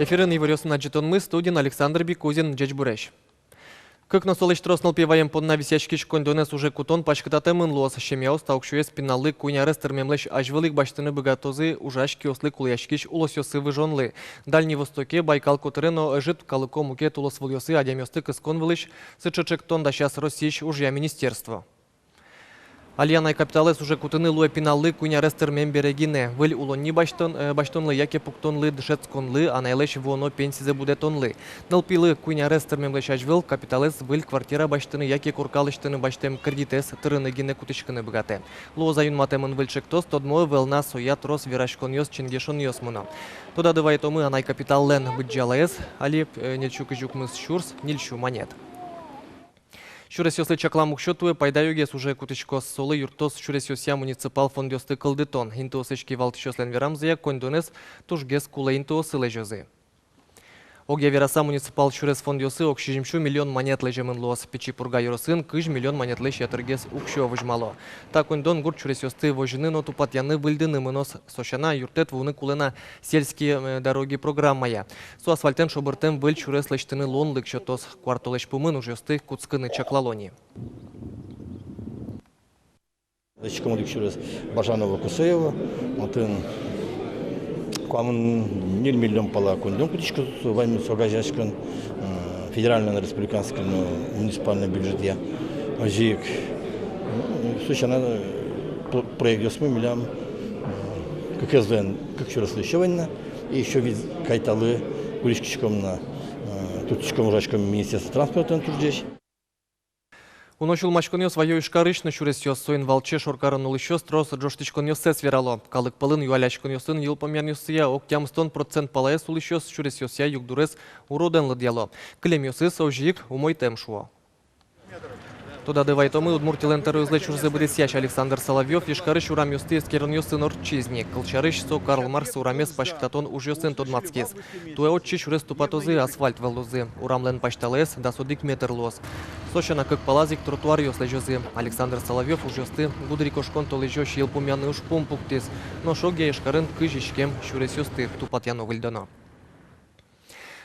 Эфирын Иварёсын аджетонмы, студен Александр Бикузин, Джечбуреш. Как на солыш троснул пиваем под на висячкиш кондонес уже кутон пачкататемын луас шемяус таукшуес пиналы кунярес термемлеш ажвылык баштыны богатозы ужашки ослы куляшкиш улосёсы выжонлы. Дальний Востоке Байкал Котерено жит калыко муке тулос выльосы адямёсты кыскон вылыш сычечек тон да сейчас Российш уже министерство. Альяна капиталес уже кутыны луэ пиналы кунярес термемберегине. Выль улонни баштонлы яке пуктонлы дышецконлы, а найлеш воно пенсизе будетонлы. Налпилы кунярес термемлеш ажвыл капиталес выль квартира баштыны яке куркалыштыны баштем кредитес тырыны гине кутышкыны богате. Лоза юнматемын выльчектос тодмо велна соя трос вирашконьос чингешоньос муно. Тода дывайтомы анай капиталлен быджалаес, али нельчук жукмыс шурс, нильшу монет. Шуресёслы чакламук счетуе пайдаюгес уже кутышкос солы юртос шуресёсья муниципал фондёсты кылдытон. Интуосышки валтышёслен верамзыя кондонес тужгес куле интуосы лежозы. Оге вераса муниципал шурес фондёсы окшижимшу миллион монет лежемын луос печи пурга юросын кыж миллион монет леш ятыргес укшо выжмало. Так кондон гурт шуресёсты вожины но тупат яны выльдыны мынос сошана юртет вуны кулена сельские дороги программая. Су асфальтен шобыртем выль шурес лештыны лонлык счетос квартолеш пумын ужёсты куцкыны чаклалони. Лечкомолик шурес Бажанова Кусеева, Куамын нил миллион пала кондон кутишко вами согажашкан федеральный республиканский муниципальный бюджет я жик сущана проект 8 миллион как извен как еще раз лечевание и еще вид кайталы кулишкичком на тутичком жачком министерства транспорта трудящий. Уношул мачконьос вайоиш карышны шуресёс соин волче шоркарын улышёс трос джоштичконьос сес верало. Калык пылын юалячконьосын йылпомернёсыя октямстон процент палаес улышёс шуресёсya югдурес уроденлы дьяло. Клемёсы сожик умой темшуо. Тода дывайтомы удмуртилен террозле чурзе быдесящ Александр Соловьев ешкарыш урамёсты эскернёсын орчизни. Кылчарыш со Карл Маркс урамес пашктатон ужёсын тодмацкес. Туэ отчи шурес тупатозы асфальт веллозы. Урамлен пашталес да судик метр лос. Сошана как палазик тротуар ёслежозы. Александр Соловьев ужёсты гудрикошкон толежёш елпумяны ушпум пуктес. Но шоге ешкарын кыжишкем шуресёсты тупатяно выльдано.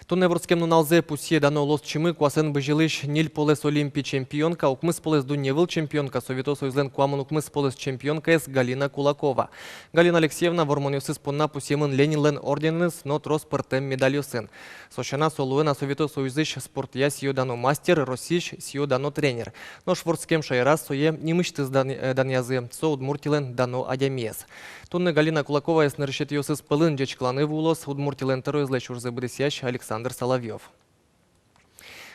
Тонневрскем нуналзе пусье дано лос чимы куасен быжилыш ниль полес олимпи чемпионка, укмыс полес дуньевыл чемпионка, Совето Союзлен куамын укмыс полес чемпионка эс Галина Кулакова. Галина Алексеевна вормонёсыз понна пусьемын Ленинлен орденес, но трос пыртем медальёсын. Сошана солуена Совето Союзыш спортия сиё дано мастер, Россиш сиё дано тренер. Но шворцкем шайрас сое немыштыз данязы, со удмуртилен дано адямиес. Тонны Галина Кулакова эс нарышет ёсыз пылын джечкланы вулос, удмуртилен терозле чурзы быдесящ Александр Соловьев.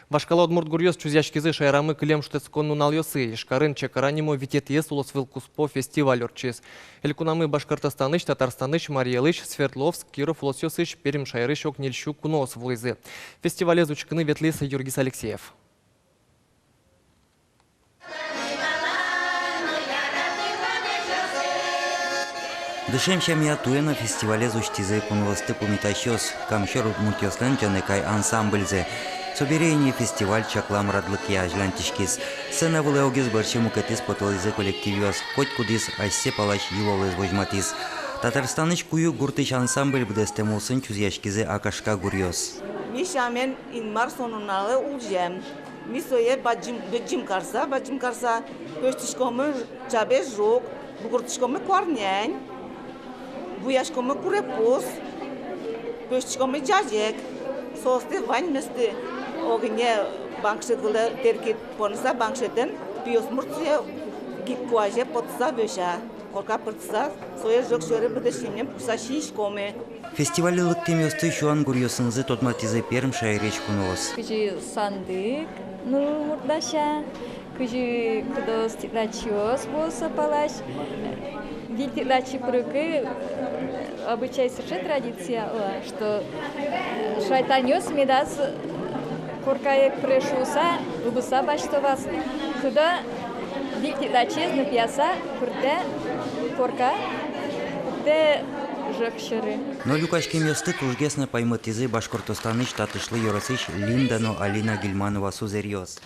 Вашкала удмурт гурьёс чузяшкизы шайрамы клем штецкон нунал ёсы, ишкарын чекаранимо витет ес улос вилкуспо фестиваль орчиз. Элькунамы Башкортостаныш, Татарстаныш, Мариелыш, Свердловск, Киров, Лосёсыш, Перим шайрыш окнельщу кунос влызы. Фестивале зучканы ветлиса Юргис Алексеев. Дышемща мия туена фестивале зуштизе кунвасты пумитащос, камшер удмуртёслен жанекай ансамбльзе. Соберение фестиваль чаклам радлык яжлантишкис. Сцена вылеогиз барчему катис потолизе коллективиос, хоть кудис айсе палаш юловез вожматис. Татарстаныч кую гуртыш ансамбль бдестемулсын чузяшкизе акашка гурьос. Мишамен инмар сонуналы улжем. Мисое баджим карса, пöstişkomu çabe жок, бугуртишкоmu корнень. Буяшкоmu курепус, пöstişkomu jajek, состы ваньместы, огне банкшедылы теркит понса банкшеден, биосмуртия гиккуаже потса вöşa, корка пыртса, соя жок шöre быдышимнем пуса шишкоме. Фестиваль лыктемёсты шуан гурьосынзы тотматизе перм шайреч кунос. Кыжы сандык, ну мурдаша, кыжы кудос тиклачиос болса палаш, диль тиклачи прыгы, обычай совершенно традиция, что шайтанёс медас коркаек прешуса, убыса баштовас, куда диль тиклачи напьяса, курде корка, курде жакшыры. Но люкашки месты тужгесна пайматизы Башкортостаны штатышлы yorasыш Линдано Алина Гильманова сузерьёс.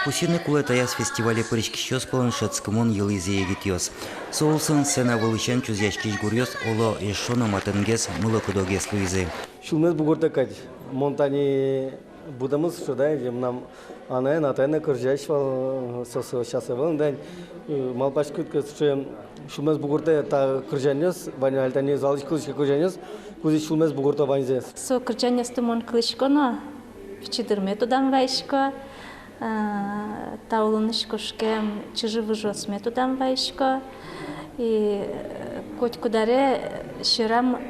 Пусирны кулетаяс фестивале пырышкищёс полон шацкымон елызе егитёс. Соулсын сцена вылычан чузяшкиш гурьёс оло ешона матынгес мылокудогес луизе. Шулмез бугуртакать монтани будамыз шудай нам ана натайна кыржаш вал сосо шасывын дань малпаш күткөс шулмез бугурта та кыржанёс ваня альтани залыш кылышка кыржанёс кузи шулмез бугурта ванзе. Со кыржанёс тумон кылышконо вчидырме тудан вайшко таулынышко шкем чижывыжос метудан вайшко и коть кударе ширам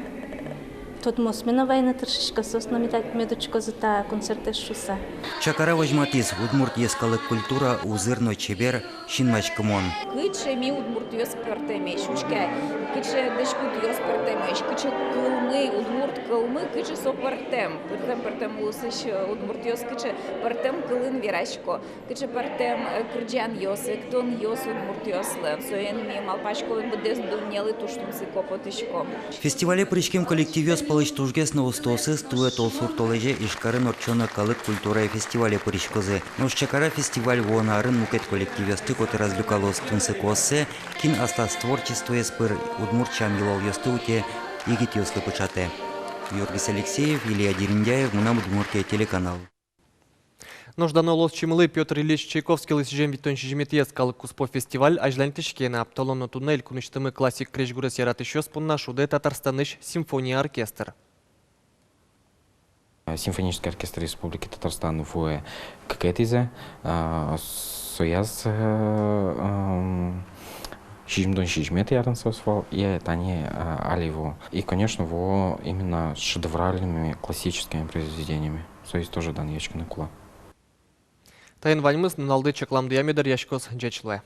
тот мосмена войны тыршишка сосно медучко зата концерты шуса. Чакара вожматиз удмурт ескалык культура узырно чебер шинмачкымон. Кыче ми удмурт йос пертемеш, ушке, кыче дешкут йос пертемеш, кыче кылмы, удмурт кылмы, кыче со пертем лусыш удмурт йос, кыче пертем кылын верашко, кыче пертем кырджан йос, ктон йос удмурт йослен, соен ми малпашко будес дунелы туштумсы копотышко. Фестивале прыжким коллективёс палыч тужгес новостосы стуе толсур толеже ишкарын орчона калык культура и фестивале прыжкозы. Но Чакара фестиваль вонарын мукет коллективёс тыкоты разлюкалос тунсы коссе, кин остас творчество эспыр удмуртчам елол ёстуте егит ёслы пычате. Георгий Алексеев, Илья Дериндяев, Мунам Удмуртия телеканал. Нождано лос чимылы Петр Ильич Чайковский лысижем витончи жметес калык куспо фестиваль ажлань тышкена апталонно туннель куныштымы классик крежгурас яратышёс пунна шуде Татарстаныш симфония оркестр. Симфонический оркестр Республики Татарстан в Кекетизе, сояз Шижмдон Шижмет ярансосвал и Тани Аливо. И, конечно, во именно с шедевральными классическими произведениями. Сояз тоже дан ечка на кула. Тайын вальмыс налды чакламды ямедар яшкос джечле.